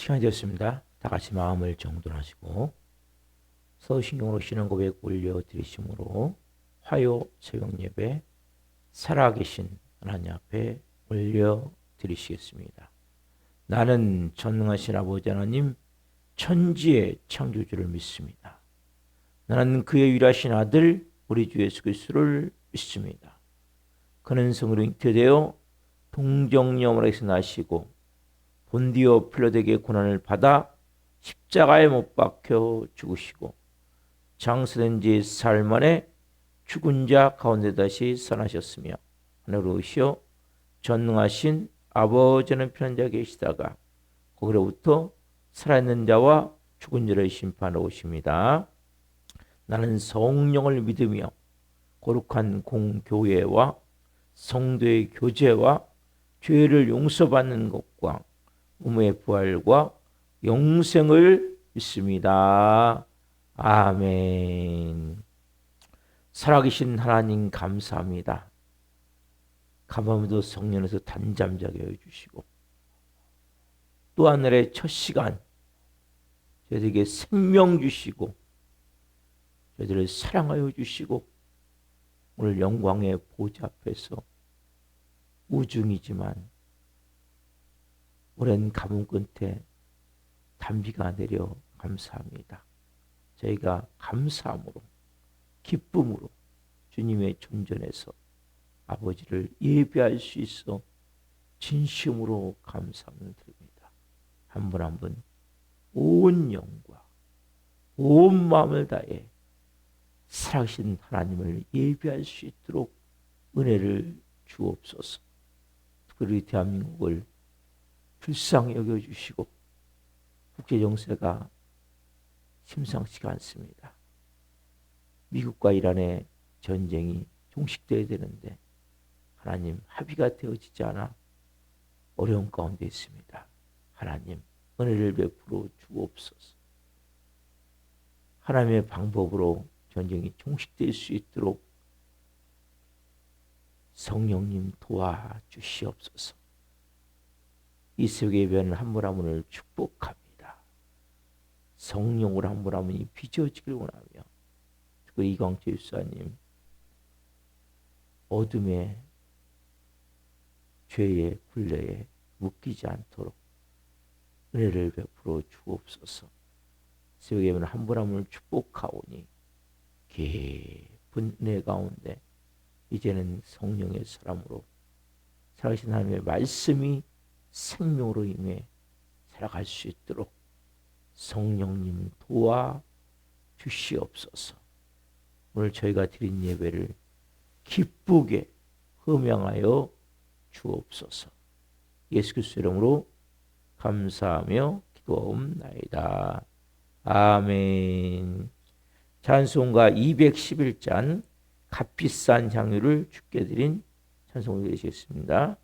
시간이 되었습니다. 다 같이 마음을 정돈하시고 서신경으로 신앙 고백 올려드리심으로 화요 새벽 예배 살아계신 하나님 앞에 올려드리시겠습니다. 나는 전능하신 아버지 하나님 천지의 창조주를 믿습니다. 나는 그의 유일하신 아들 우리 주 예수 그리스도를 믿습니다. 그는 성으로 잉태되어 동정녀머리에서 나시고 본디오 필라도에게 고난을 받아 십자가에 못 박혀 죽으시고 장사된 지 사흘 만에 죽은 자 가운데 다시 살아나셨으며 하늘로 오시어 전능하신 아버지는 편한 자 계시다가 거기로부터 살아있는 자와 죽은 자를 심판하러 오십니다. 나는 성령을 믿으며 거룩한 공교회와 성도의 교제와 죄를 용서받는 것과 몸의 부활과 영생을 믿습니다. 아멘. 살아계신 하나님 감사합니다. 가만히도 성령에서 단잠 자게 해주시고 또 하늘의 첫 시간 저희들에게 생명 주시고 저희들을 사랑하여 주시고 오늘 영광의 보좌 앞에서 우중이지만 오랜 가뭄 끝에 단비가 내려 감사합니다. 저희가 감사함으로 기쁨으로 주님의 존전에서 아버지를 예배할 수 있어 진심으로 감사함을 드립니다. 한 분 한 분 온 영과 온 마음을 다해 살아계신 하나님을 예배할 수 있도록 은혜를 주옵소서. 특별히 대한민국을 불쌍히 여겨주시고 국제정세가 심상치가 않습니다. 미국과 이란의 전쟁이 종식되어야 되는데 하나님 합의가 되어지지 않아 어려운 가운데 있습니다. 하나님 은혜를 베풀어 주옵소서. 하나님의 방법으로 전쟁이 종식될 수 있도록 성령님 도와주시옵소서. 이 새벽의 예배는 한 분 한 분을 축복합니다. 성령으로 한 분 한 분이 빚어지길 원하며 특별히 이광재 유사님 어둠의 죄의 굴레에 묶이지 않도록 은혜를 베풀어 주옵소서. 새벽의 예배는 한 분 한 분을 축복하오니 깊은 은혜 가운데 이제는 성령의 사람으로 살아계신 하나님의 말씀이 생명으로 임해 살아갈 수 있도록 성령님 도와 주시옵소서. 오늘 저희가 드린 예배를 기쁘게 흠양하여 주옵소서. 예수 그리스도 이름으로 감사하며 기도하옵나이다. 아멘. 찬송가 211잔 값비싼 향유를 주께 드린 찬송을 드리겠습니다.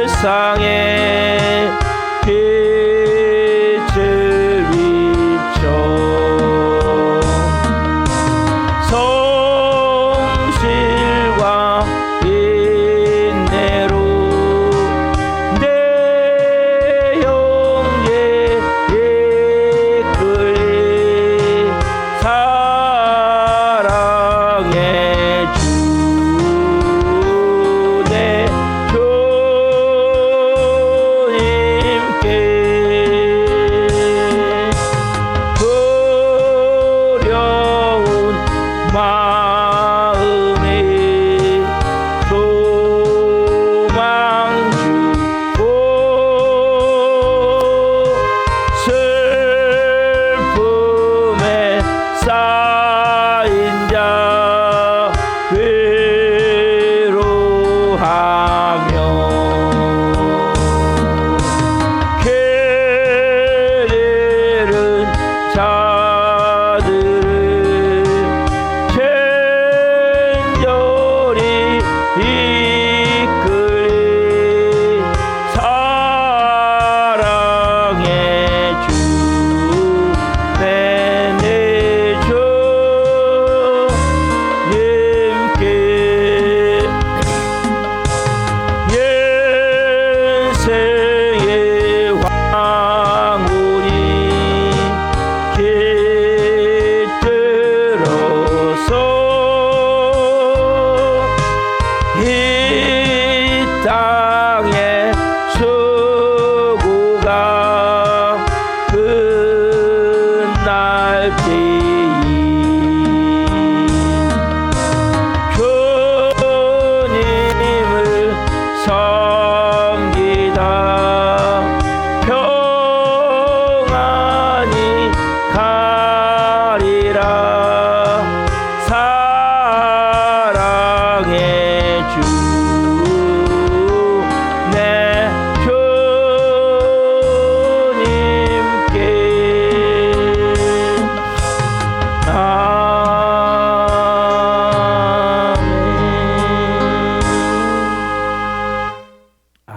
세상에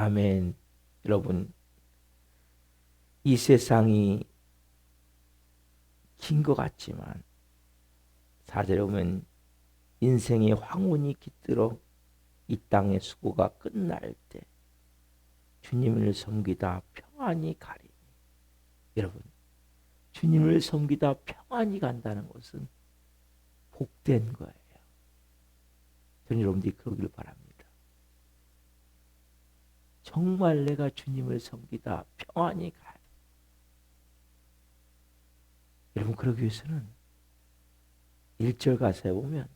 아멘. 여러분, 이 세상이 긴 것 같지만 4절에 보면 인생의 황혼이 깃들어 이 땅의 수고가 끝날 때 주님을 섬기다 평안히 가리니. 여러분, 주님을 섬기다 평안히 간다는 것은 복된 거예요. 저는 여러분들이 그러길 바랍니다. 정말 내가 주님을 섬기다 평안히 가야 돼. 여러분, 그러기 위해서는 1절 가사에 보면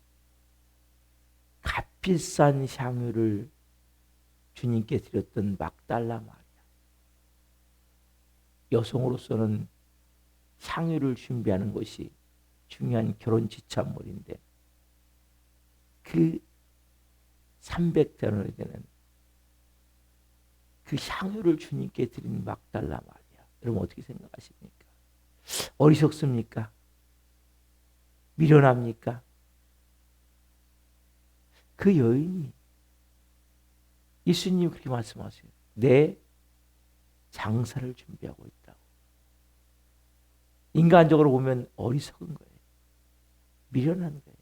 값비싼 향유를 주님께 드렸던 막달라 마리아. 여성으로서는 향유를 준비하는 것이 중요한 결혼 지참물인데 그 300데나리 되는 그 향유를 주님께 드린 막달라 마리아. 여러분 어떻게 생각하십니까? 어리석습니까? 미련합니까? 그 여인이 예수님 그렇게 말씀하세요. 내 장사를 준비하고 있다고. 인간적으로 보면 어리석은 거예요. 미련한 거예요.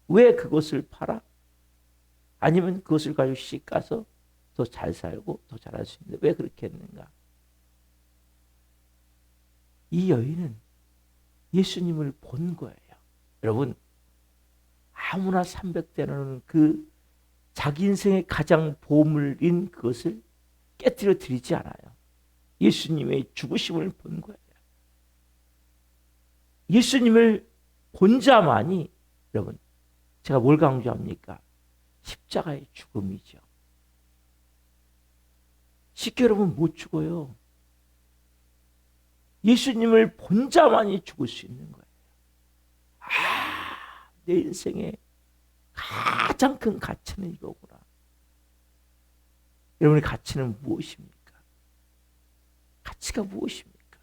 왜 그것을 팔아? 아니면 그것을 가지고 시집 가서 더 잘 살고 더 잘할 수 있는데 왜 그렇게 했는가? 이 여인은 예수님을 본 거예요. 여러분, 아무나 300대는 그 자기 인생의 가장 보물인 그것을 깨뜨려 드리지 않아요. 예수님의 죽으심을 본 거예요. 예수님을 본 자만이, 여러분, 제가 뭘 강조합니까? 십자가의 죽음이죠. 쉽게 여러분 못 죽어요. 예수님을 본 자만이 죽을 수 있는 거예요. 내 인생의 가장 큰 가치는 이거구나. 여러분의 가치는 무엇입니까? 가치가 무엇입니까?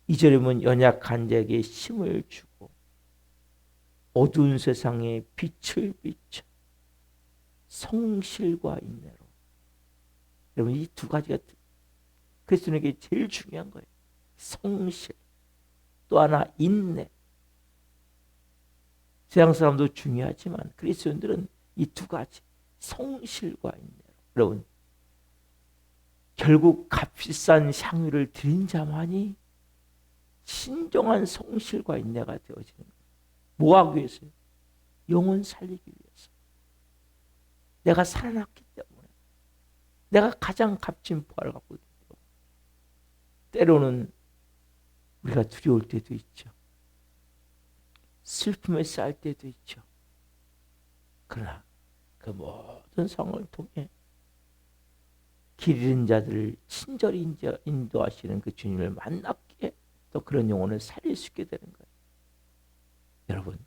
2절에 보면 연약한 자에게 힘을 주고 어두운 세상에 빛을 비춰 성실과 인내로. 여러분 이 두 가지가 그리스도인에게 제일 중요한 거예요. 성실, 또 하나 인내. 세상 사람도 중요하지만 그리스도인들은 이 두 가지, 성실과 인내로. 여러분, 결국 값비싼 향유를 드린 자만이 신정한 성실과 인내가 되어지는 거예요. 뭐 하기 위해서요? 영혼 살리기 위해서. 내가 살아났기 때문에. 내가 가장 값진 부활을 갖고 있기 때문에. 때로는 우리가 두려울 때도 있죠. 슬픔에 쌓일 때도 있죠. 그러나 그 모든 상황을 통해 길 잃은 자들을 친절히 인도하시는 그 주님을 만났기에 또 그런 영혼을 살릴 수 있게 되는 거예요. 여러분,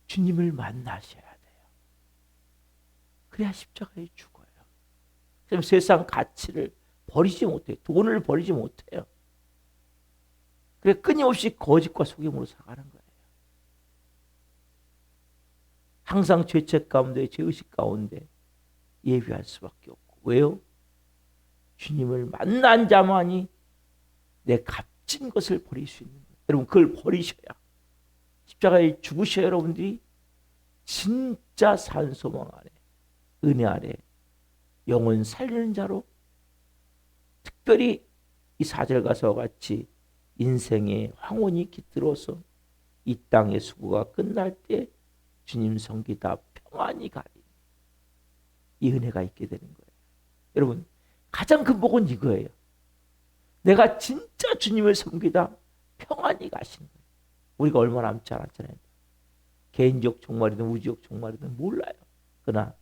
주님을 만나셔야 돼요. 그래야 십자가에 죽어요. 그럼 세상 가치를 버리지 못해요. 돈을 버리지 못해요. 그래 끊임없이 거짓과 속임으로 살아가는 거예요. 항상 죄책 가운데, 죄의식 가운데 예비할 수밖에 없고. 왜요? 주님을 만난 자만이 내 값진 것을 버릴 수 있는 거예요. 여러분 그걸 버리셔야, 십자가에 죽으셔야 여러분들이 진짜 산 소망 아래, 은혜 아래 영혼 살리는 자로, 특별히 이 4절 가사와 같이 인생의 황혼이 깃들어서 이 땅의 수고가 끝날 때 주님 섬기다 평안히 가리, 이 은혜가 있게 되는 거예요. 여러분 가장 큰 복은 이거예요. 내가 진짜 주님을 섬기다 평안히 가시는 거예요. 우리가 얼마 남지 않았잖아요. 개인적 종말이든 우주적 종말이든 몰라요. 그러나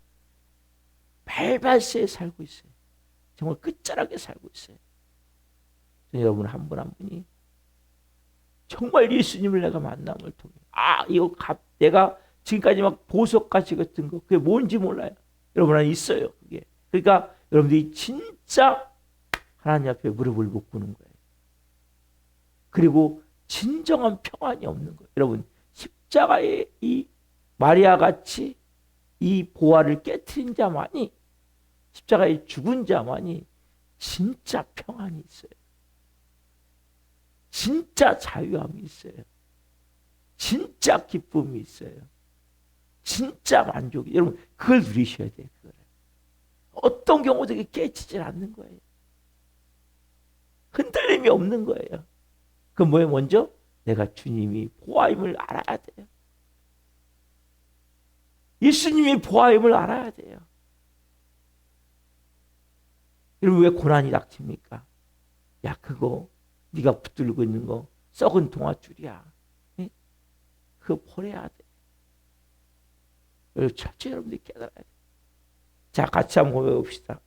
발발세에 살고 있어요. 정말 끝자락에 살고 있어요. 여러분 한 분 한 분이 정말 예수님을 내가 만남을 통해 이거 내가 지금까지 막 보석가치 같은 거 그게 뭔지 몰라요. 여러분 안에 있어요. 그게. 그러니까 여러분들이 진짜 하나님 앞에 무릎을 꿇는 거예요. 그리고 진정한 평안이 없는 거예요. 여러분 십자가의 이 마리아 같이 이 보화를 깨트린 자만이, 십자가에 죽은 자만이 진짜 평안이 있어요. 진짜 자유함이 있어요. 진짜 기쁨이 있어요. 진짜 만족이. 여러분 그걸 누리셔야 돼요. 그걸. 어떤 경우도 깨지질 않는 거예요. 흔들림이 없는 거예요. 그 뭐예요? 먼저 내가 주님이 보아임을 알아야 돼요. 예수님이 보아임을 알아야 돼요. 여러분 왜 고난이 닥칩니까? 야 그거 네가 붙들고 있는 거 썩은 동아줄이야. 네? 그거 버려야 돼. 철저히 여러분들이 깨달아야 돼. 자 같이 한번 고백해봅시다.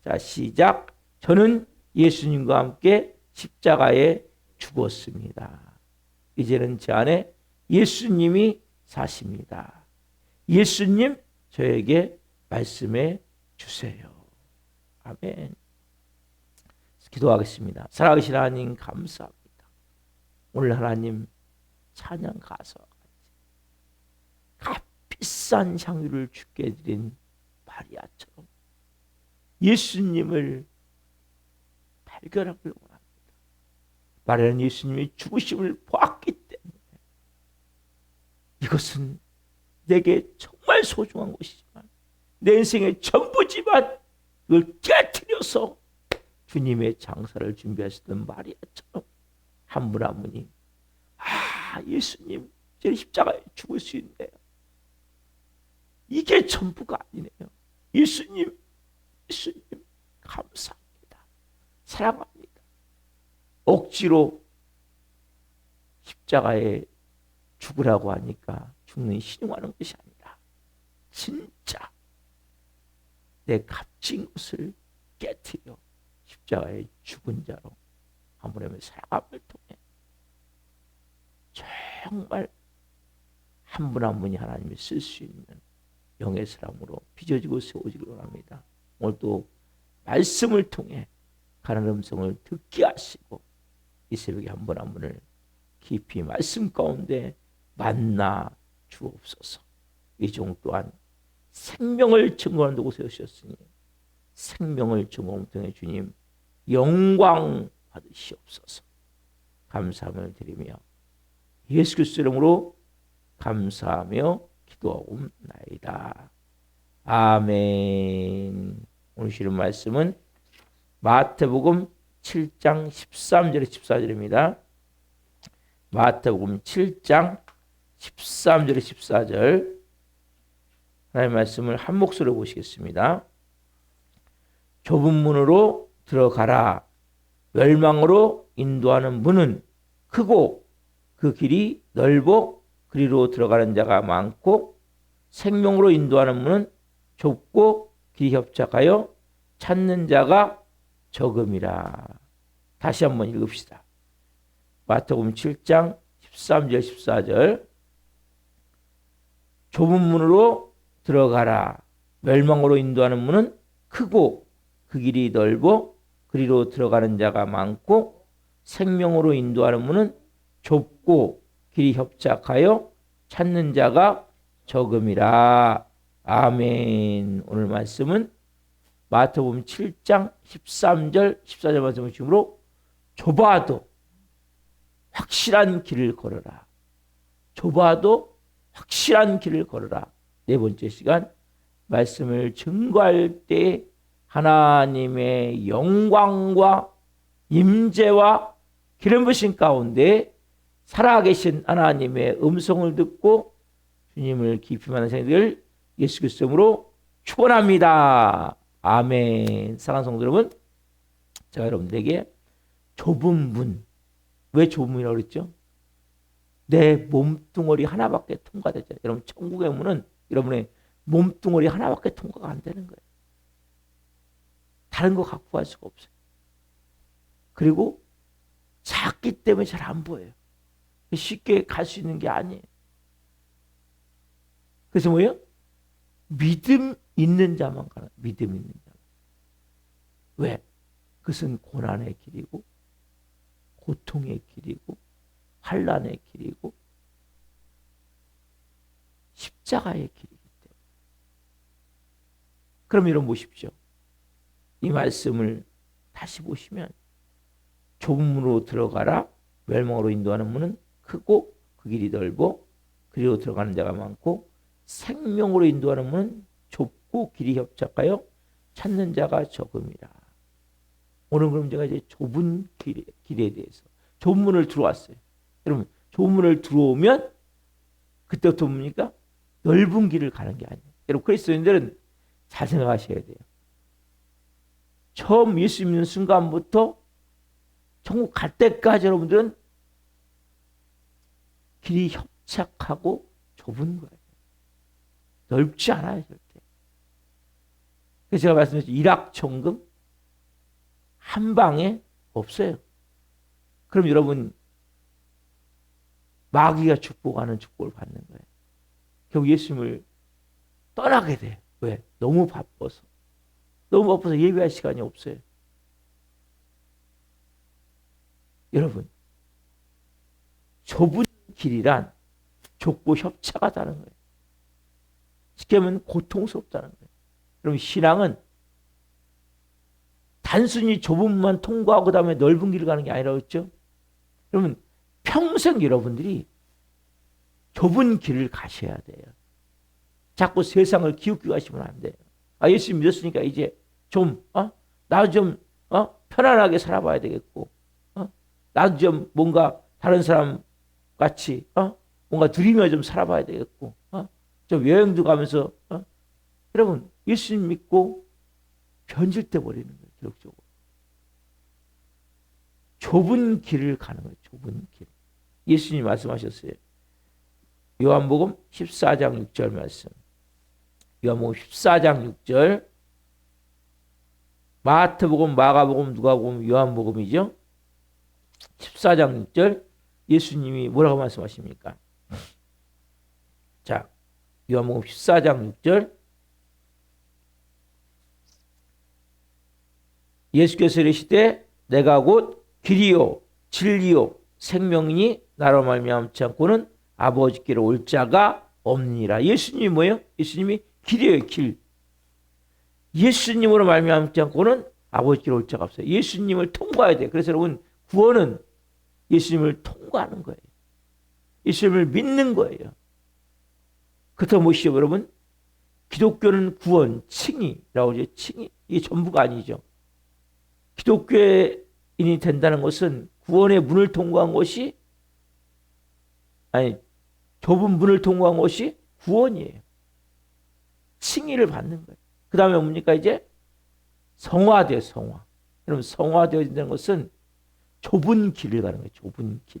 자 시작. 저는 예수님과 함께 십자가에 죽었습니다. 이제는 제 안에 예수님이 사십니다. 예수님 저에게 말씀해 주세요. 아멘. 기도하겠습니다. 살아계신 하나님 감사합니다. 오늘 하나님 찬양 가서 값비싼 향유를 주께 드린 마리아처럼 예수님을 발견하길 원합니다. 마리아는 예수님의 죽으심을 보았기 때문에 이것은 내게 정말 소중한 것이지만 내 인생의 전부지만 이걸 깨트려서 주님의 장사를 준비하시던 마리아처럼 한 분 한 분이 예수님 제 십자가에 죽을 수 있네요. 이게 전부가 아니네요. 예수님 감사합니다. 사랑합니다. 억지로 십자가에 죽으라고 하니까 죽는 신용하는 것이 아니라 진짜 내 값진 것을 깨트려 십자가에 죽은 자로 하나님의 사랑함을 통해 정말 한 분 한 분이 하나님이 쓸 수 있는 영의 사람으로 빚어지고 세워지길 원합니다. 오늘 또 말씀을 통해 가는 음성을 듣게 하시고 이 새벽에 한 분 한 분을 깊이 말씀 가운데 만나 주옵소서. 이 종 또한 생명을 증거하는 도구 세우셨으니 생명을 증거하는 통해 주님 영광 받으시옵소서. 감사함을 드리며 예수 그리스도 이름으로 감사하며 기도하옵나이다. 아멘. 오늘 주신 말씀은 마태복음 7장 13절에 14절입니다. 마태복음 7장 13절에 14절 하나님의 말씀을 한 목소리로 보시겠습니다. 좁은 문으로 들어가라. 멸망으로 인도하는 문은 크고 그 길이 넓어 그리로 들어가는 자가 많고 생명으로 인도하는 문은 좁고 길이 협착하여 찾는 자가 적음이라. 다시 한번 읽읍시다. 마태복음 7장 13절 14절 좁은 문으로 들어가라. 멸망으로 인도하는 문은 크고 그 길이 넓어 그리로 들어가는 자가 많고 생명으로 인도하는 문은 좁고 길이 협착하여 찾는 자가 적음이라. 아멘. 오늘 말씀은 마태복음 7장 13절 14절 말씀을 중심으로 좁아도 확실한 길을 걸어라. 좁아도 확실한 길을 걸어라. 네 번째 시간 말씀을 증거할 때 하나님의 영광과 임재와 기름 부으심 가운데 살아계신 하나님의 음성을 듣고 주님을 깊이 만난 생들 예수 그리스도로 축원합니다. 아멘. 사랑하는 성도 여러분, 제가 여러분들에게 좁은 문, 왜 좁은 문이라고 그랬죠? 내 몸뚱어리 하나밖에 통과되잖아요. 여러분 천국의 문은 여러분의 몸뚱어리 하나밖에 통과가 안 되는 거예요. 다른 거 갖고 갈 수가 없어요. 그리고 작기 때문에 잘 안 보여요. 쉽게 갈 수 있는 게 아니에요. 그래서 뭐예요? 믿음 있는 자만 가는, 믿음 있는 자. 왜? 그것은 고난의 길이고 고통의 길이고 환난의 길이고 십자가의 길이기 때문에 그럼 여러분 보십시오. 이 말씀을 다시 보시면 좁은 문으로 들어가라. 멸망으로 인도하는 문은 크고 그 길이 넓고 그리로 들어가는 자가 많고 생명으로 인도하는 문은 좁고 길이 협착하여 찾는 자가 적음이라. 오늘 그럼 제가 이제 좁은 길에 대해서 좁은 문을 들어왔어요. 여러분 좁은 문을 들어오면 그때부터 뭡니까? 넓은 길을 가는 게 아니에요. 여러분 그리스도인들은 잘 생각하셔야 돼요. 처음 예수 믿는 순간부터 천국 갈 때까지 여러분들은 길이 협착하고 좁은 거예요. 넓지 않아요, 절대. 그래서 제가 말씀드렸죠. 일확천금 한 방에 없어요. 그럼 여러분 마귀가 축복하는 축복을 받는 거예요. 결국 예수님을 떠나게 돼요. 왜? 너무 바빠서. 너무 바빠서 예배할 시간이 없어요. 여러분 좁은 길이란 좁고 협착하다는 거예요. 쉽게 하면 고통스럽다는 거예요. 그럼 신앙은 단순히 좁은 문만 통과하고 그다음에 넓은 길을 가는 게 아니라고 했죠. 그러면 평생 여러분들이 좁은 길을 가셔야 돼요. 자꾸 세상을 기웃기웃 하시면 안 돼요. 아, 예수 믿었으니까 이제 좀 나도 좀 편안하게 살아봐야 되겠고 나도 좀 뭔가 다른 사람 같이 뭔가 누리며 좀 살아봐야 되겠고 좀 여행도 가면서 여러분 예수님 믿고 변질돼 버리는 거예요. 기록적으로 좁은 길을 가는 거예요. 좁은 길. 예수님이 말씀하셨어요. 요한복음 14장 6절 말씀. 요한복음 14장 6절. 마태복음, 마가복음, 누가복음, 요한복음이죠. 14장 6절. 예수님이 뭐라고 말씀하십니까? 자, 요한복음 14장 6절. 예수께서 이르시되 내가 곧 길이요 진리요 생명이니 나로 말미암지 않고는 아버지께로 올 자가 없느니라. 예수님이 뭐예요? 예수님이 길이에요. 길. 예수님으로 말미암지 않고는 아버지께로 올 자가 없어요. 예수님을 통과해야 돼요. 그래서 여러분 구원은 예수님을 통과하는 거예요. 예수님을 믿는 거예요. 그렇다고 보시죠 여러분. 기독교는 구원, 칭의라고 하죠. 칭의. 이게 전부가 아니죠. 기독교인이 된다는 것은 구원의 문을 통과한 것이 좁은 문을 통과한 것이 구원이에요. 칭의를 받는 거예요. 그 다음에 뭡니까 이제 성화돼요. 성화. 그럼 성화되어진다는 것은 좁은 길을 가는 거예요. 좁은 길.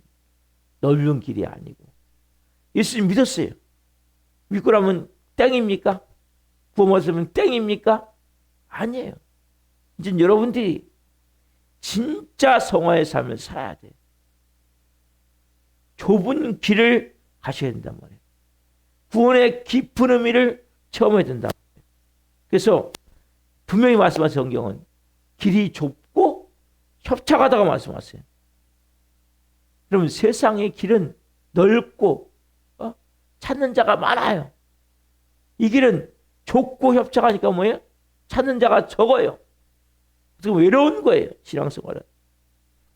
넓은 길이 아니고. 예수님 믿었어요. 믿고 나면 땡입니까? 구원 받으면 땡입니까? 아니에요. 이제 여러분들이 진짜 성화의 삶을 살아야 돼요. 좁은 길을 가셔야 된단 말이에요. 구원의 깊은 의미를 체험해야 된다. 그래서 분명히 말씀하신 성경은 길이 좁고 협착하다가 말씀하세요. 그러면 세상의 길은 넓고 찾는 자가 많아요. 이 길은 좁고 협착하니까 뭐예요? 찾는 자가 적어요. 외로운 거예요. 신앙생활은.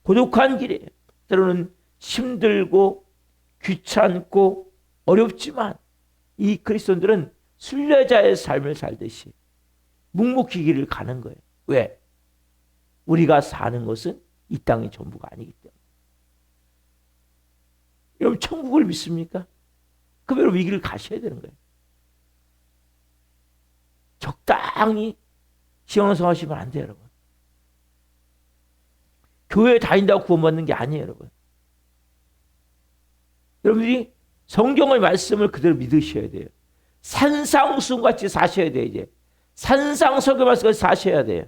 고독한 길이에요. 때로는 힘들고 귀찮고 어렵지만 이 그리스도인들은 순례자의 삶을 살듯이 묵묵히 길을 가는 거예요. 왜? 우리가 사는 것은 이 땅이 전부가 아니기 때문에. 여러분 천국을 믿습니까? 그럼 여러분 이 길을 가셔야 되는 거예요. 적당히 신앙생활 하시면 안 돼요. 여러분. 교회 다닌다고 구원받는 게 아니에요. 여러분. 여러분들이 성경의 말씀을 그대로 믿으셔야 돼요. 산상수훈같이 사셔야 돼요. 이제 산상석의 말씀같이 사셔야 돼요.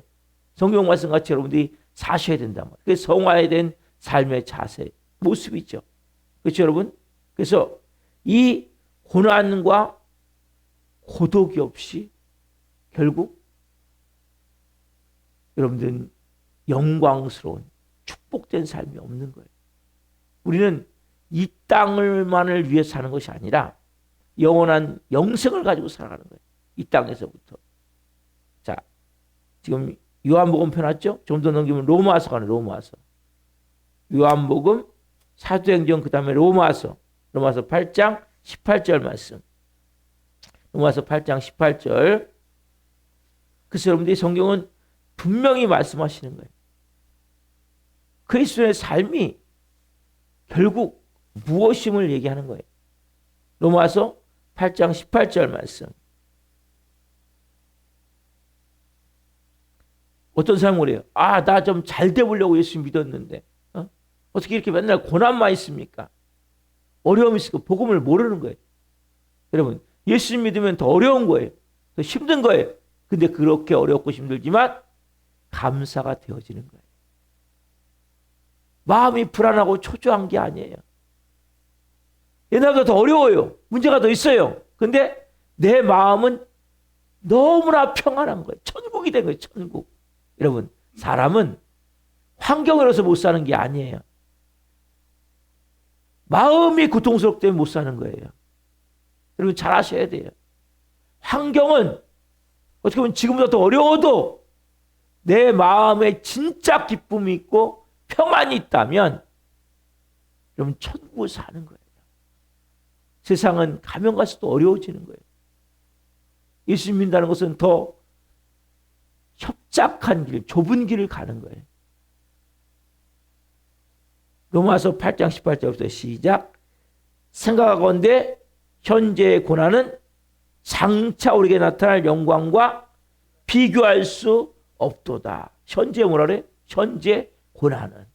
성경 말씀같이 여러분들이 사셔야 된단 말이에요. 그게 성화에 된 삶의 자세, 모습이죠. 그렇죠 여러분? 그래서 이 고난과 고독이 없이 결국 여러분들은 영광스러운 축복된 삶이 없는 거예요. 우리는 이 땅을만을 위해 사는 것이 아니라 영원한 영생을 가지고 살아가는 거예요. 이 땅에서부터. 지금 요한복음 펴놨죠? 좀 더 넘기면 로마서 가는 로마서. 요한복음, 사도행전, 그 다음에 로마서 8장 18절 말씀. 로마서 8장 18절. 그래서 여러분들이 성경은 분명히 말씀하시는 거예요. 그리스도의 삶이 결국 무엇임을 얘기하는 거예요. 로마서 8장 18절 말씀. 어떤 사람은 그래요. 나 좀 잘 돼보려고 예수 믿었는데 어떻게 이렇게 맨날 고난만 있습니까? 어려움이 있으니까 복음을 모르는 거예요. 여러분, 예수 믿으면 더 어려운 거예요. 더 힘든 거예요. 근데 그렇게 어렵고 힘들지만 감사가 되어지는 거예요. 마음이 불안하고 초조한 게 아니에요. 옛날보다 더 어려워요. 문제가 더 있어요. 근데 내 마음은 너무나 평안한 거예요. 천국이 된 거예요. 천국. 여러분, 사람은 환경으로서 못 사는 게 아니에요. 마음이 고통스럽기 때문에 못 사는 거예요. 여러분 잘 아셔야 돼요. 환경은 어떻게 보면 지금보다 더 어려워도 내 마음에 진짜 기쁨이 있고 평안이 있다면 여러분 천국을 사는 거예요. 세상은 가면 갈수록 어려워지는 거예요. 예수 믿는다는 것은 더 협착한 길, 좁은 길을 가는 거예요. 로마서 8장 18절부터 시작. 생각하건대 현재의 고난은 장차 우리에게 나타날 영광과 비교할 수 없도다. 현재 뭐라 그래? 현재 고난은.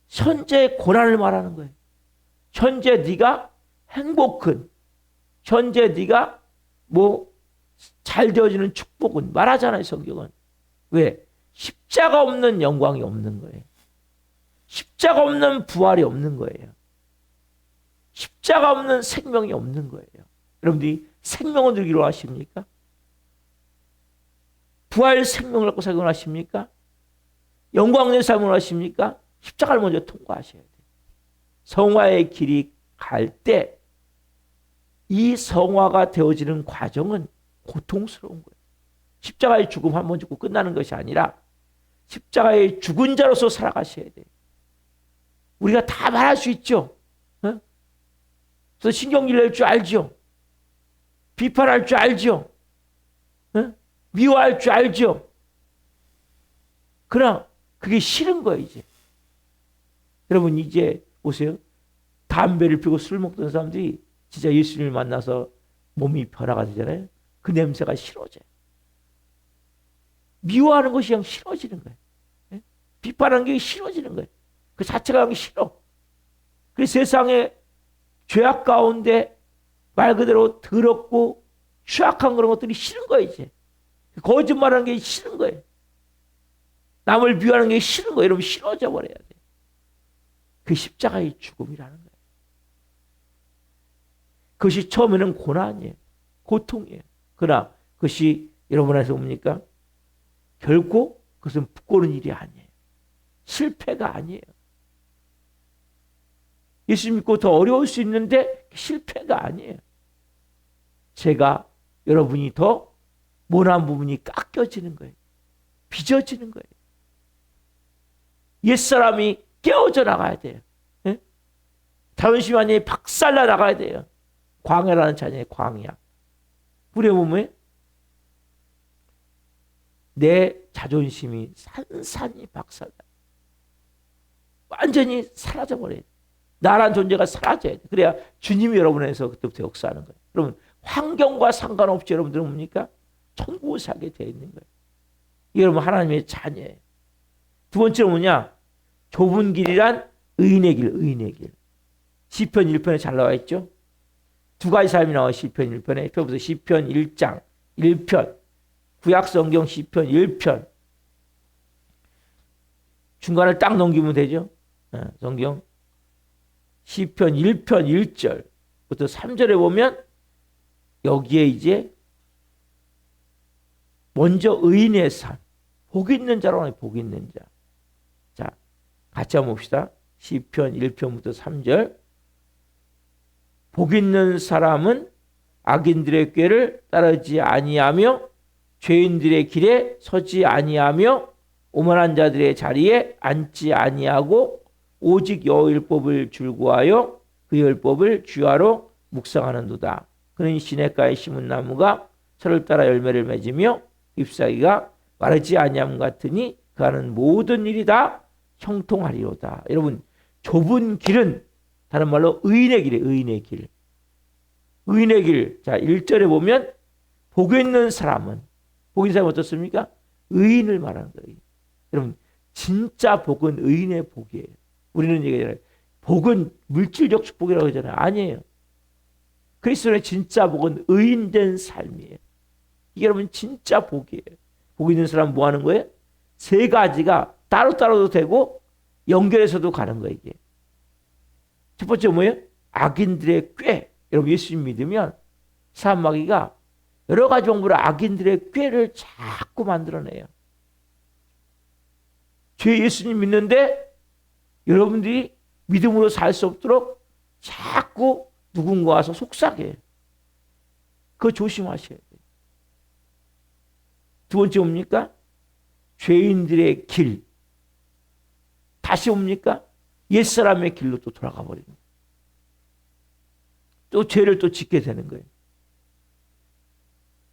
현재 고난을 말하는 거예요. 현재 네가 행복은, 현재 네가 잘 되어지는 축복은 말하잖아요. 성경은. 왜? 십자가 없는 영광이 없는 거예요. 십자가 없는 부활이 없는 거예요. 십자가 없는 생명이 없는 거예요. 여러분들이 생명을 누리기로 하십니까? 부활 생명을 갖고 살기로 하십니까? 영광의 삶을 하십니까? 십자가를 먼저 통과하셔야 돼요. 성화의 길이 갈 때 이 성화가 되어지는 과정은 고통스러운 거예요. 십자가의 죽음 한 번 죽고 끝나는 것이 아니라 십자가의 죽은 자로서 살아가셔야 돼요. 우리가 다 말할 수 있죠. 그래서 신경질 낼 줄 알죠. 비판할 줄 알죠. 미워할 줄 알죠. 그러나 그게 싫은 거예요. 이제. 여러분 이제 보세요. 담배를 피우고 술 먹던 사람들이 진짜 예수님을 만나서 몸이 변화가 되잖아요. 그 냄새가 싫어져요. 미워하는 것이 그냥 싫어지는 거예요. 비판하는 게 싫어지는 거예요. 그 자체가 그냥 싫어. 그 세상에 죄악 가운데 말 그대로 더럽고 추악한 그런 것들이 싫은 거예요. 이제. 거짓말하는 게 싫은 거예요. 남을 미워하는 게 싫은 거예요. 여러분 싫어져 버려야 돼요. 그 십자가의 죽음이라는 거예요. 그것이 처음에는 고난이에요. 고통이에요. 그러나 그것이 여러분에서 뭡니까? 결코 그것은 부끄러운 일이 아니에요. 실패가 아니에요. 예수 믿고 더 어려울 수 있는데 실패가 아니에요. 제가 여러분이 더 모난 부분이 깎여지는 거예요. 빚어지는 거예요. 옛사람이 깨어져 나가야 돼요. 네? 자존심 아니 박살나 나가야 돼요. 광야라는 자녀의 광야. 우리의 몸에 내 자존심이 산산이 박살나. 완전히 사라져버려야 돼. 나란 존재가 사라져야 돼. 그래야 주님이 여러분에서 그때부터 역사하는 거예요. 여러분 환경과 상관없이 여러분들은 뭡니까? 천국을 살게 되어 있는 거예요. 이게 여러분 하나님의 자녀예요. 두 번째로 뭐냐? 좁은 길이란 의인의 길, 의인의 길. 시편 1편에 잘 나와 있죠? 두 가지 삶이 나와 시편 1편에. 표부터 시편 1장 1편, 구약성경 시편 1편. 중간을 딱 넘기면 되죠? 성경 시편 1편 1절부터 3절에 보면 여기에 이제 먼저 의인의 삶, 복 있는 자라고 하네요. 복 있는 자. 자, 같이 한번 봅시다. 시편 1편부터 3절. 복 있는 사람은 악인들의 꾀를 따르지 아니하며 죄인들의 길에 서지 아니하며 오만한 자들의 자리에 앉지 아니하고 오직 여호와의 율법을 즐거워하여 그 율법을 주야로 묵상하는도다. 그는 시냇가에 심은 나무가 철을 따라 열매를 맺으며 잎사귀가 마르지 아니함 같으니 그 하는 모든 일이 다 형통하리로다. 여러분, 좁은 길은 다른 말로 의인의 길이에요. 의인의 길. 의인의 길. 자, 1절에 보면 복이 있는 사람은 어떻습니까? 의인을 말하는 거예요. 여러분, 진짜 복은 의인의 복이에요. 우리는 얘기하잖아요. 복은 물질적 축복이라고 하잖아요. 아니에요. 그리스도의 진짜 복은 의인된 삶이에요. 이게 여러분 진짜 복이에요. 복 있는 사람은 뭐 하는 거예요? 세 가지가 따로따로도 되고 연결해서도 가는 거예요. 이게. 첫 번째 뭐예요? 악인들의 꾀. 여러분 예수님 믿으면 사마귀가 여러 가지 방법으로 악인들의 꾀를 자꾸 만들어내요. 죄 예수님 믿는데 여러분들이 믿음으로 살 수 없도록 자꾸 누군가 와서 속삭여요. 그거 조심하셔야 돼요. 두 번째 뭡니까? 죄인들의 길. 다시 옵니까? 옛사람의 길로 또 돌아가 버리는 거예요. 또 죄를 또 짓게 되는 거예요.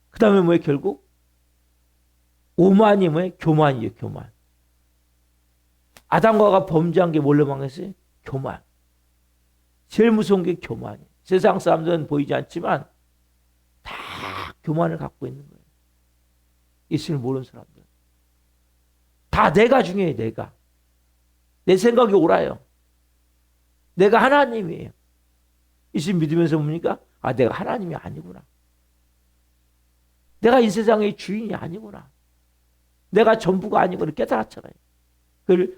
그 다음에 뭐예요? 결국 오만이 뭐예요? 교만이에요. 교만. 아담과 하와가 범죄한 게 뭘로 망했어요? 교만. 제일 무서운 게 교만이에요. 세상 사람들은 보이지 않지만 다 교만을 갖고 있는 거예요. 예수를 모르는 사람들. 다 내가 중요해요. 내가. 내 생각이 옳아요. 내가 하나님이에요. 예수 믿으면서 뭡니까? 아, 내가 하나님이 아니구나. 내가 이 세상의 주인이 아니구나. 내가 전부가 아니구나 깨달았잖아요. 그걸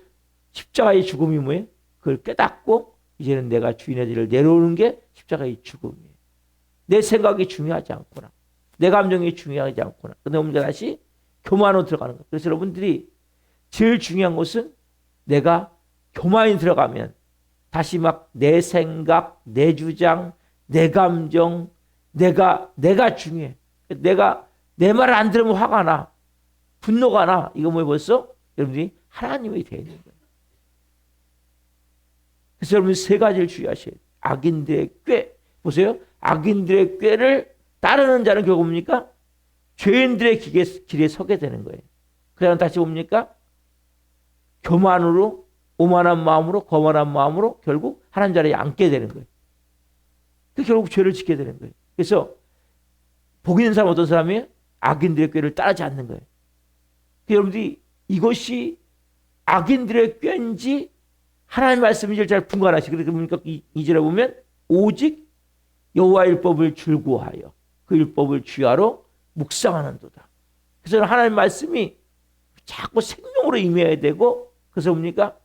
십자가의 죽음이 뭐예요? 그걸 깨닫고 이제는 내가 주인의 길을 내려오는 게 십자가의 죽음이에요. 내 생각이 중요하지 않구나. 내 감정이 중요하지 않구나. 그런데 우리가 다시 교만으로 들어가는 거예요. 그래서 여러분들이 제일 중요한 것은 내가 교만이 들어가면 다시 막 내 생각, 내 주장, 내 감정, 내가 중요해. 내가 내 말을 안 들으면 화가 나. 분노가 나. 이거 뭐예요 벌써? 여러분들이 하나님이 되어 있는 거예요. 그래서 여러분 세 가지를 주의하셔야 돼요. 악인들의 꾀. 보세요. 악인들의 꾀를 따르는 자는 결국 뭡니까? 죄인들의 길에 서게 되는 거예요. 그러면 다시 뭡니까? 교만으로, 오만한 마음으로, 거만한 마음으로 결국 하나님 자리에 앉게 되는 거예요. 결국 죄를 짓게 되는 거예요. 그래서 복 있는 사람 어떤 사람이에요? 악인들의 꾀를 따르지 않는 거예요. 여러분들이 이것이 악인들의 꾀인지 하나님 말씀인지 잘 분간하시고 그러니까 이 절에 보면 오직 여호와 율법을 즐거워하여 그 율법을 주야로 묵상하는도다. 그래서 하나님 말씀이 자꾸 생명으로 임해야 되고 그래서 뭡니까?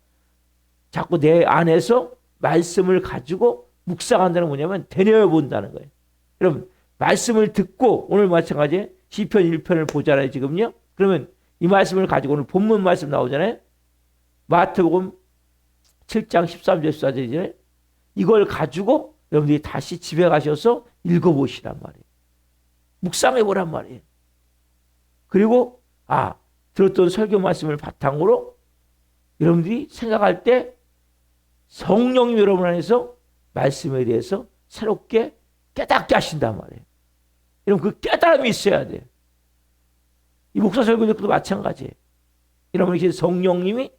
자꾸 내 안에서 말씀을 가지고 묵상한다는 뭐냐면 되뇌어 본다는 거예요. 여러분 말씀을 듣고 오늘 마찬가지에 시편 1편을 보잖아요. 지금요. 그러면 이 말씀을 가지고 오늘 본문 말씀 나오잖아요. 마태복음 7장 13절 14절이잖아요. 이걸 가지고 여러분들이 다시 집에 가셔서 읽어보시란 말이에요. 묵상해보란 말이에요. 그리고 들었던 설교 말씀을 바탕으로 여러분들이 생각할 때 성령님 여러분 안에서 말씀에 대해서 새롭게 깨닫게 하신단 말이에요. 여러분 그 깨달음이 있어야 돼요. 이 목사 설교 듣고도 마찬가지예요. 여러분 이렇게 성령님이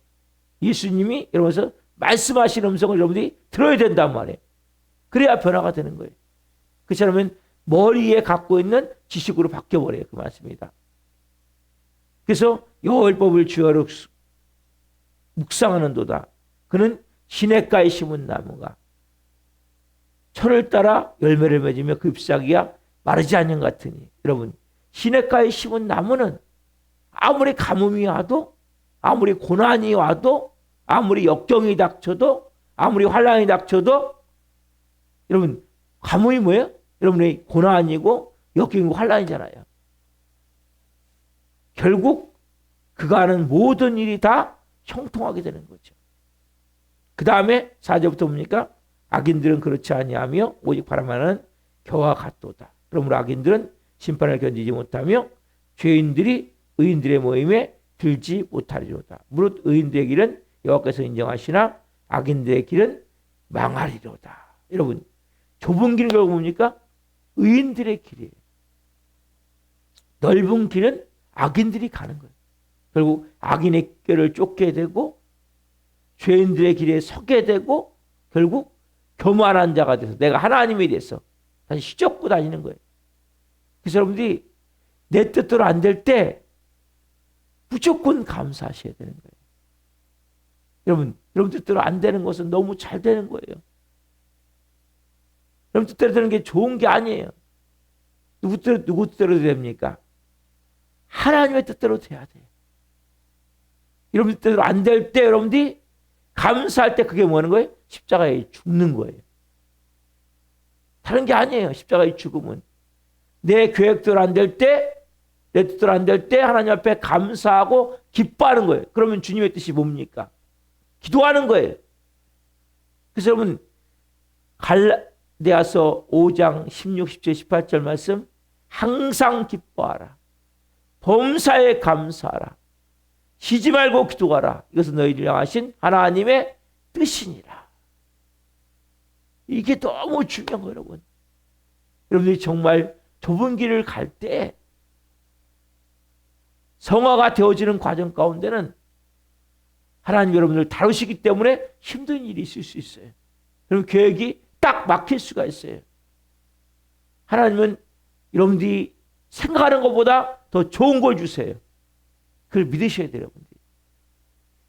예수님이 여러분에서 말씀하시는 음성을 여러분들이 들어야 된단 말이에요. 그래야 변화가 되는 거예요. 그렇지 않으면 머리에 갖고 있는 지식으로 바뀌어버려요. 그 말씀입니다. 그래서 여호와의 주야로 묵상하는도다. 그는 시냇가에 심은 나무가 철을 따라 열매를 맺으며 그 잎사귀가 마르지 않는 것 같으니 여러분 시냇가에 심은 나무는 아무리 가뭄이 와도 아무리 고난이 와도 아무리 역경이 닥쳐도 아무리 환난이 닥쳐도 여러분 가뭄이 뭐예요? 여러분의 고난이고 역경이고 환난이잖아요. 결국 그가 하는 모든 일이 다 형통하게 되는 거죠. 그 다음에 4절부터 뭡니까? 악인들은 그렇지 아니하며 오직 바라만은 겨와 같도다. 그러므로 악인들은 심판을 견디지 못하며 죄인들이 의인들의 모임에 들지 못하리로다. 무릇 의인들의 길은 여호와께서 인정하시나 악인들의 길은 망하리로다. 여러분, 좁은 길은 결국 뭡니까? 의인들의 길이에요. 넓은 길은 악인들이 가는 거예요. 결국 악인의 길을 쫓게 되고 죄인들의 길에 서게 되고 결국 교만한 자가 돼서 내가 하나님에 대해서 다시 휘젓고 다니는 거예요. 그래서 여러분들이 내 뜻대로 안 될 때 무조건 감사하셔야 되는 거예요. 여러분 뜻대로 안 되는 것은 너무 잘 되는 거예요. 여러분 뜻대로 되는 게 좋은 게 아니에요. 누구 뜻대로 됩니까? 하나님의 뜻대로 돼야 돼요. 여러분 뜻대로 안 될 때 여러분들이 감사할 때 그게 뭐하는 거예요? 십자가에 죽는 거예요. 다른 게 아니에요. 십자가의 죽음은. 내 계획대로 안 될 때, 내 뜻대로 안 될 때 하나님 앞에 감사하고 기뻐하는 거예요. 그러면 주님의 뜻이 뭡니까? 기도하는 거예요. 그래서 여러분 갈라디아서 5장 16, 17, 18절 말씀 항상 기뻐하라. 범사에 감사하라. 쉬지 말고 기도하라. 이것은 너희를 향하신 하나님의 뜻이니라. 이게 너무 중요한 거예요, 여러분. 여러분들이 정말 좁은 길을 갈 때 성화가 되어지는 과정 가운데는 하나님 여러분을 다루시기 때문에 힘든 일이 있을 수 있어요. 그럼 계획이 딱 막힐 수가 있어요. 하나님은 여러분들이 생각하는 것보다 더 좋은 걸 주세요. 그걸 믿으셔야 돼요, 여러분들이.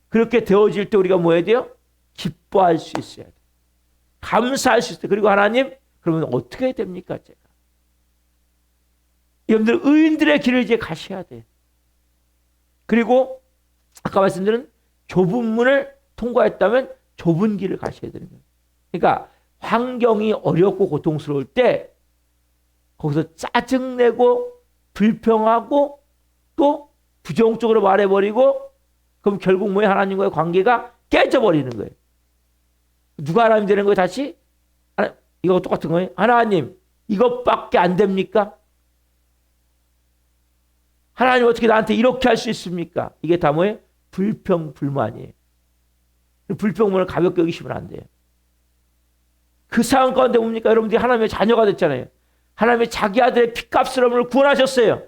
그렇게 되어질 때 우리가 뭐 해야 돼요? 기뻐할 수 있어야 돼요. 감사할 수 있어요. 그리고 하나님, 그러면 어떻게 해야 됩니까, 제가? 여러분들 의인들의 길을 이제 가셔야 돼요. 그리고 아까 말씀드린 좁은 문을 통과했다면 좁은 길을 가셔야 되는 거예요. 그러니까 환경이 어렵고 고통스러울 때 거기서 짜증내고 불평하고 또 부정적으로 말해버리고 그럼 결국 뭐예요? 하나님과의 관계가 깨져버리는 거예요. 누가 하나님 되는 거예요? 다시? 이거 똑같은 거예요. 하나님 이것밖에 안 됩니까? 하나님 어떻게 나한테 이렇게 할 수 있습니까? 이게 다 뭐예요? 불평, 불만이에요. 불평문을 가볍게 여기시면 안 돼요. 그 상황 가운데 뭡니까? 여러분들이 하나님의 자녀가 됐잖아요. 하나님의 자기 아들의 피값으로 여러분을 구원하셨어요.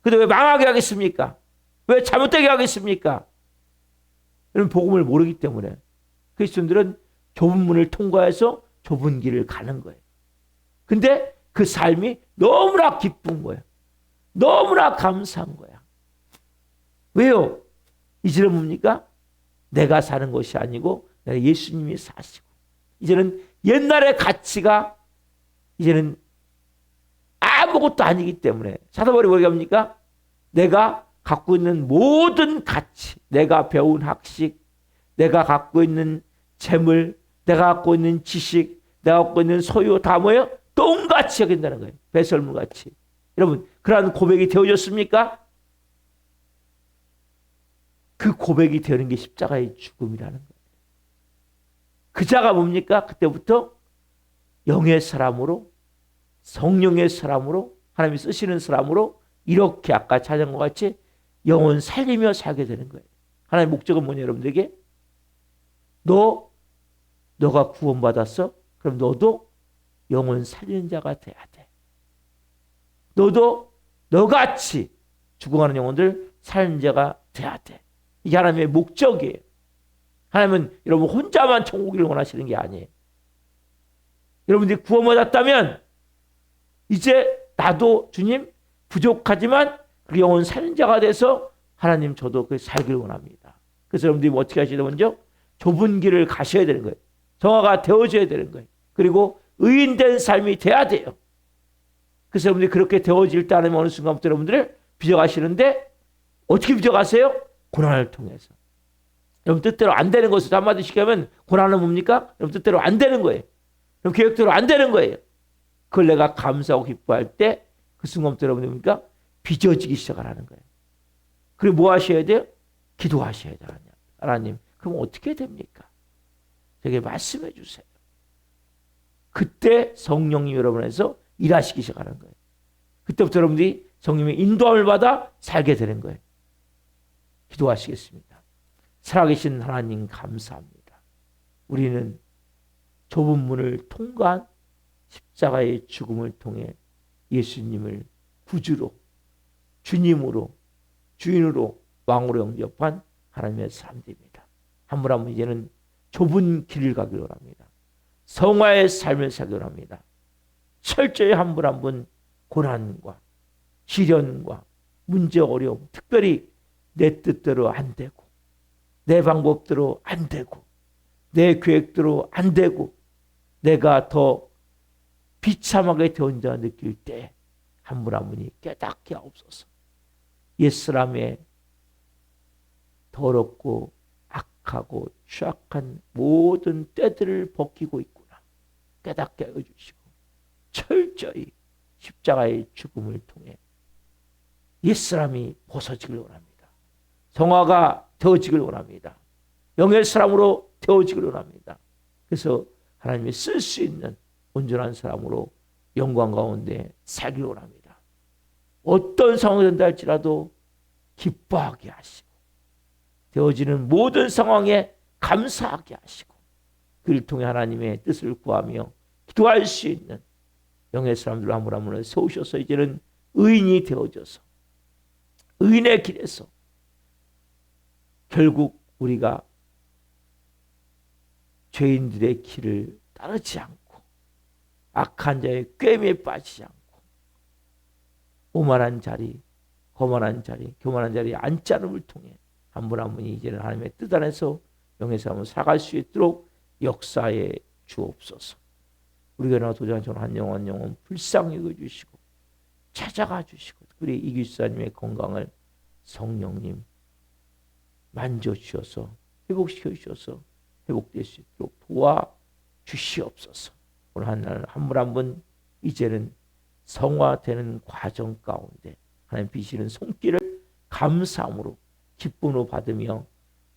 근데 왜 망하게 하겠습니까? 왜 잘못되게 하겠습니까? 여러분 복음을 모르기 때문에 그리스도인들은 좁은 문을 통과해서 좁은 길을 가는 거예요. 근데 그 삶이 너무나 기쁜 거예요. 너무나 감사한 거야. 왜요? 이제는 뭡니까? 내가 사는 것이 아니고 예수님이 사시고 이제는 옛날의 가치가 이제는 아무것도 아니기 때문에 사도 바울이 뭐라고 합니까? 내가 갖고 있는 모든 가치, 내가 배운 학식, 내가 갖고 있는 재물, 내가 갖고 있는 지식, 내가 갖고 있는 소유 다 뭐예요? 똥같이 여긴다는 거예요. 배설물같이. 여러분 그러한 고백이 되어졌습니까? 그 고백이 되는 게 십자가의 죽음이라는 거예요. 그 자가 뭡니까? 그때부터 영의 사람으로 성령의 사람으로 하나님이 쓰시는 사람으로 이렇게 아까 찾은 것 같이 영혼 살리며 살게 되는 거예요. 하나님의 목적은 뭐냐 여러분들에게? 너가 구원받았어? 그럼 너도 영혼 살리는 자가 돼야 돼. 너도 너같이 죽어가는 영혼들 살리는 자가 돼야 돼. 이게 하나님의 목적이에요. 하나님은 여러분 혼자만 천국을 원하시는 게 아니에요. 여러분들이 구원받았다면 이제 나도 주님 부족하지만 그 영혼 살리는 자가 돼서 하나님 저도 그 살기를 원합니다. 그래서 여러분들이 어떻게 하셔야 되죠? 먼저 좁은 길을 가셔야 되는 거예요. 정화가 되어져야 되는 거예요. 그리고 의인된 삶이 돼야 돼요. 그래서 여러분들이 그렇게 되어질 때 하나님 어느 순간부터 여러분들을 빚어가시는데 어떻게 빚어가세요? 고난을 통해서. 여러분 뜻대로 안 되는 것을 한마디 시키면 고난은 뭡니까? 여러분 뜻대로 안 되는 거예요. 여러분 계획대로 안 되는 거예요. 그걸 내가 감사하고 기뻐할 때 그 순간부터 여러분이 뭡니까? 빚어지기 시작하는 거예요. 그리고 뭐 하셔야 돼요? 기도하셔야 돼요. 하나님 그럼 어떻게 됩니까? 저에게 말씀해 주세요. 그때 성령이 여러분에서 일하시기 시작하는 거예요. 그때부터 여러분들이 성령의 인도함을 받아 살게 되는 거예요. 기도하시겠습니다. 살아계신 하나님 감사합니다. 우리는 좁은 문을 통과한 십자가의 죽음을 통해 예수님을 구주로, 주님으로, 주인으로, 왕으로 영접한 하나님의 사람들입니다. 한 분 한 분 이제는 좁은 길을 가기를 원합니다. 성화의 삶을 살기를 원합니다. 철저히 한 분 한 분 고난과 시련과 문제, 어려움, 특별히 내 뜻대로 안 되고 내 방법대로 안 되고 내 계획대로 안 되고 내가 더 비참하게 되온 자 느낄 때 한 분 한 분이 깨닫게 하옵소서. 옛사람의 더럽고 악하고 취약한 모든 때들을 벗기고 있구나 깨닫게 해주시고 철저히 십자가의 죽음을 통해 옛사람이 벗어지길 원합니다. 성화가 되어지길 원합니다. 영의 사람으로 되어지길 원합니다. 그래서 하나님이 쓸 수 있는 온전한 사람으로 영광 가운데 살길 원합니다. 어떤 상황이 된다 할지라도 기뻐하게 하시고 되어지는 모든 상황에 감사하게 하시고 그를 통해 하나님의 뜻을 구하며 기도할 수 있는 영의 사람들 한 분 한 분을 세우셔서 이제는 의인이 되어져서 의인의 길에서 결국 우리가 죄인들의 길을 따르지 않고 악한 자의 꾀임에 빠지지 않고 오만한 자리, 거만한 자리, 교만한 자리에 앉지 않음을 통해 한 분 한 분이 이제는 하나님의 뜻 안에서 영의 삶을 살아갈 수 있도록 역사에 주옵소서. 우리 교회나 도장처럼 한 영혼 불쌍히 여겨주시고 찾아가 주시고 특별히 이기수사님의 건강을 성령님 만져주셔서 회복시켜 주셔서 회복될 수 있도록 도와주시옵소서. 오늘 한 분 한 분 이제는 성화되는 과정 가운데 하나님 비시는 손길을 감사함으로 기쁨으로 받으며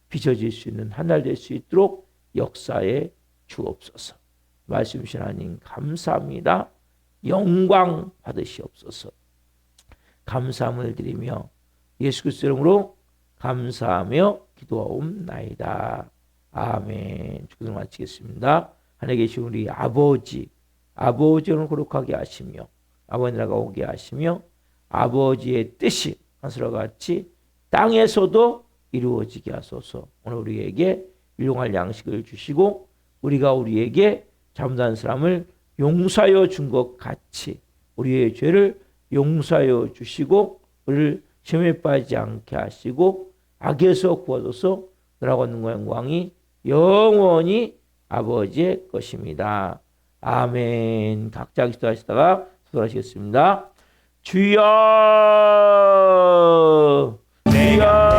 빚어질 수 있는 한 날 될 수 있도록 역사에 주옵소서. 말씀 주신 하나님 감사합니다. 영광 받으시옵소서. 감사함을 드리며 예수 그리스도 이름으로 감사하며 기도하옵나이다. 아멘. 축도를 마치겠습니다. 하늘에 계신 우리 아버지를 거룩하게 하시며 아버지 나라가 오게 하시며 아버지의 뜻이 하늘과 같이 땅에서도 이루어지게 하소서. 오늘 우리에게 일용할 양식을 주시고 우리가 우리에게 잘못한 사람을 용서하여 준 것 같이 우리의 죄를 용서하여 주시고 우리를 시험에 빠지지 않게 하시고 악에서 구하소서. 너라고 하는 영광이 영원히 아버지의 것입니다. 아멘. 각자 기도하시다가 기도하시겠습니다. 주여, 주여.